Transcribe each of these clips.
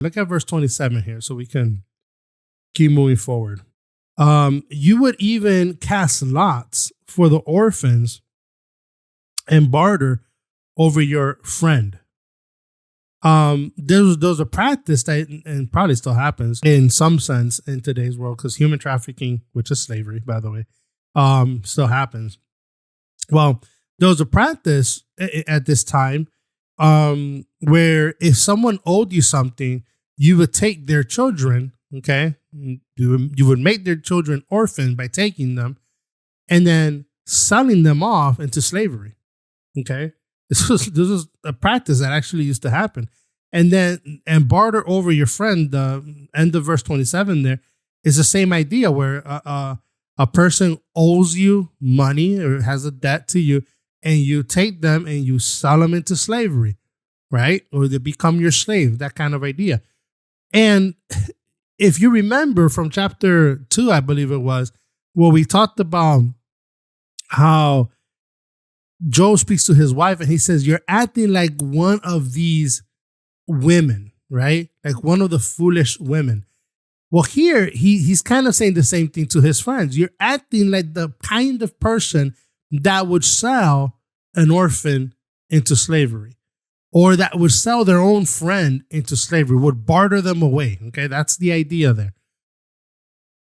Look at verse 27 here so we can keep moving forward. You would even cast lots for the orphans and barter over your friend. There was a practice that, and probably still happens in some sense in today's world, because human trafficking, which is slavery, by the way, still happens. Well, there was a practice at this time where if someone owed you something, you would take their children, okay? You would make their children orphan by taking them and then selling them off into slavery, okay? This was a practice that actually used to happen. And barter over your friend, the end of verse 27 there, is the same idea where a person owes you money or has a debt to you, and you take them and you sell them into slavery, right? Or they become your slave, that kind of idea. And if you remember from chapter 2, I believe it was, where we talked about how Job speaks to his wife and he says, you're acting like one of these women, right? Like one of the foolish women. Well, here he's kind of saying the same thing to his friends. You're acting like the kind of person that would sell an orphan into slavery, or that would sell their own friend into slavery, would barter them away. Okay, that's the idea there.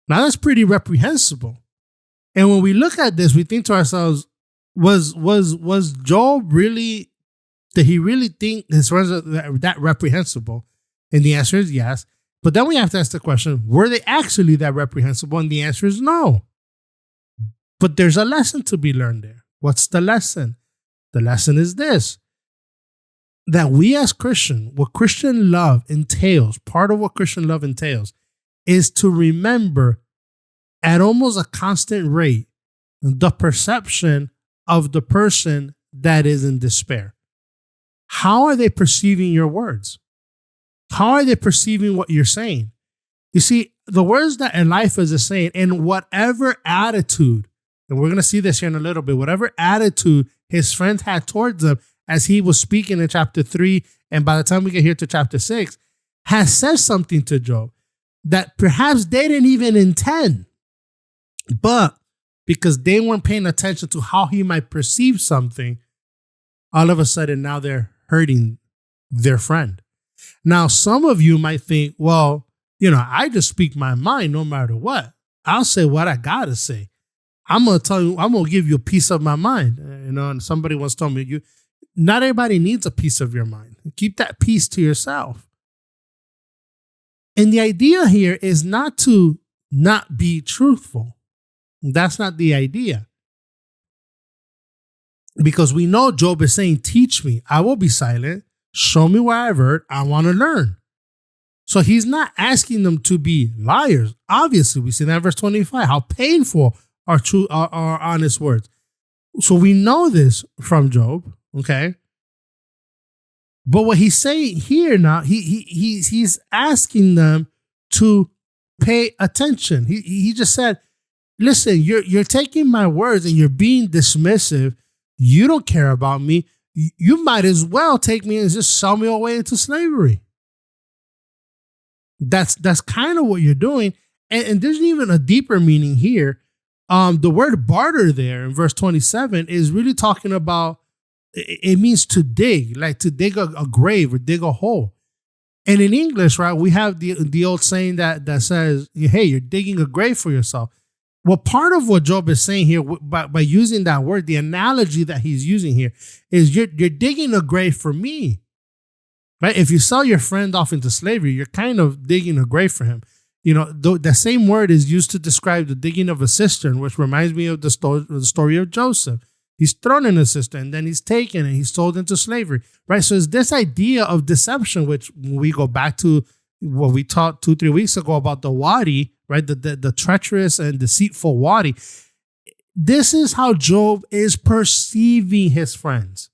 Now that's pretty reprehensible. And when we look at this, we think to ourselves, was Job really, did he really think his friends are that reprehensible? And the answer is yes. But then we have to ask the question, were they actually that reprehensible? And the answer is no. But there's a lesson to be learned there. What's the lesson? The lesson is this, that we as Christians, what Christian love entails, part of what Christian love entails, is to remember at almost a constant rate the perception of the person that is in despair. How are they perceiving your words? How are they perceiving what you're saying? You see, the words that Eliphaz is saying, in whatever attitude, and we're going to see this here in a little bit, whatever attitude his friends had towards him as he was speaking in chapter 3, and by the time we get here to chapter 6, has said something to Job that perhaps they didn't even intend. But because they weren't paying attention to how he might perceive something, all of a sudden now they're hurting their friend. Now, some of you might think, well, I just speak my mind no matter what. I'll say what I got to say. I'm going to tell you, I'm going to give you a piece of my mind. And somebody once told me, not everybody needs a piece of your mind. Keep that piece to yourself. And the idea here is not to not be truthful. That's not the idea. Because we know Job is saying, teach me, I will be silent. Show me where I've heard. I want to learn. So he's not asking them to be liars. Obviously, we see that in verse 25, how painful are true, are honest words. So we know this from Job, okay? But what he's saying here now, he's asking them to pay attention. He just said, listen, you're taking my words and you're being dismissive. You don't care about me. You might as well take me and just sell me away into slavery. That's kind of what you're doing. And there's even a deeper meaning here. The word barter there in verse 27 is really talking about, it means to dig, like to dig a grave or dig a hole. And in English, right, we have the old saying that says, hey, you're digging a grave for yourself. Well, part of what Job is saying here by using that word, the analogy that he's using here is you're digging a grave for me, right? If you sell your friend off into slavery, you're kind of digging a grave for him. The same word is used to describe the digging of a cistern, which reminds me of the story of Joseph. He's thrown in a cistern, and then he's taken and he's sold into slavery, right? So it's this idea of deception, which when we go back to what we taught 2-3 weeks ago about the wadi, right? The treacherous and deceitful wadi. This is how Job is perceiving his friends.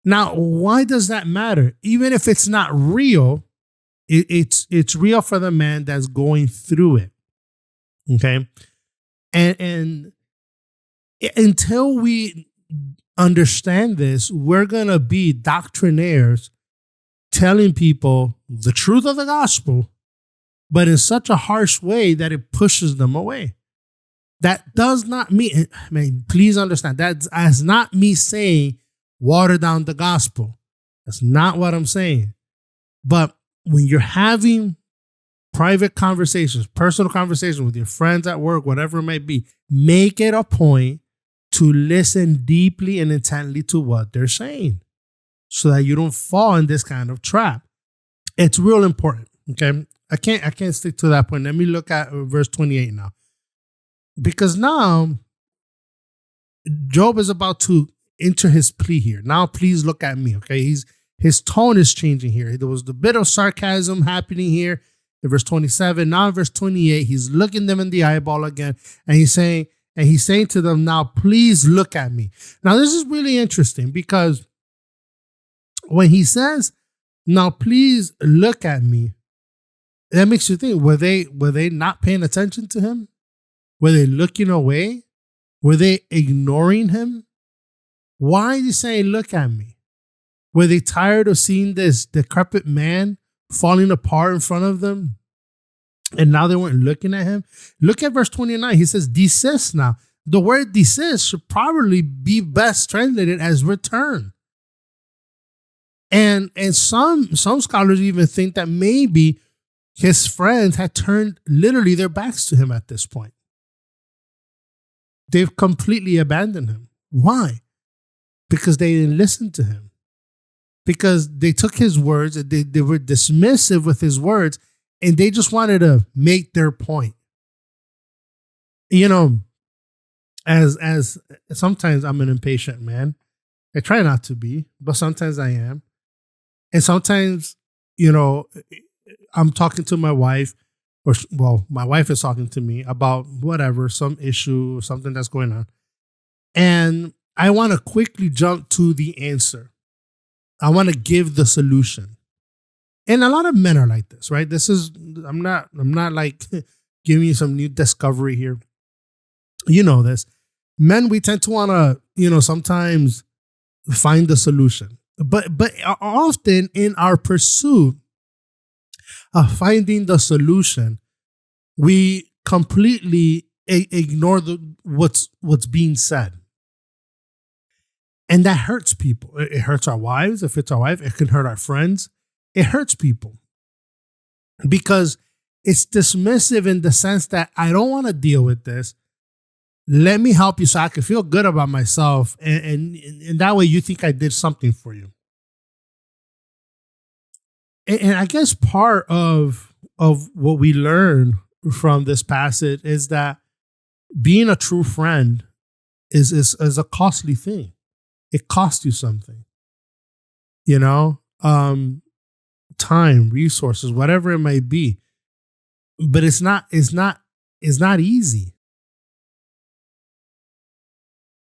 Now, why does that matter? Even if it's not real, it's real for the man that's going through it. Okay. And until we understand this, we're going to be doctrinaires telling people the truth of the gospel, but in such a harsh way that it pushes them away. That does not mean, please understand, that's not me saying water down the gospel. That's not what I'm saying. But when you're having private conversations, personal conversations with your friends at work, whatever it may be, make it a point to listen deeply and intently to what they're saying so that you don't fall in this kind of trap. It's real important. Okay. I can't stick to that point. Let me look at verse 28 now. Because now Job is about to enter his plea here. Now, please look at me. Okay. His tone is changing here. There was the bit of sarcasm happening here in verse 27. Now in verse 28, he's looking them in the eyeball again. And he's saying to them, now, please look at me. Now, this is really interesting because when he says, now, please look at me, that makes you think, were they not paying attention to him? Were they looking away? Were they ignoring him? Why is he saying, look at me? Were they tired of seeing this decrepit man falling apart in front of them? And now they weren't looking at him? Look at verse 29. He says, desist now. The word desist should probably be best translated as return. And some scholars even think that maybe his friends had turned literally their backs to him at this point. They've completely abandoned him. Why? Because they didn't listen to him. Because they took his words, they were dismissive with his words, and they just wanted to make their point. You know, as sometimes I'm an impatient man. I try not to be, but sometimes I am. And sometimes, you know, I'm talking to my wife, my wife is talking to me about whatever, some issue, something that's going on. And I want to quickly jump to the answer. I want to give the solution. And a lot of men are like this, right? I'm not like giving you some new discovery here. You know this. Men, we tend to want to, sometimes find the solution. But often in our pursuit of finding the solution, we completely ignore what's being said. And that hurts people. It hurts our wives. If it's our wife, it can hurt our friends. It hurts people because it's dismissive in the sense that I don't want to deal with this. Let me help you so I can feel good about myself. And that way you think I did something for you. And I guess part of what we learn from this passage is that being a true friend is a costly thing. It costs you something, time, resources, whatever it might be. But it's not easy.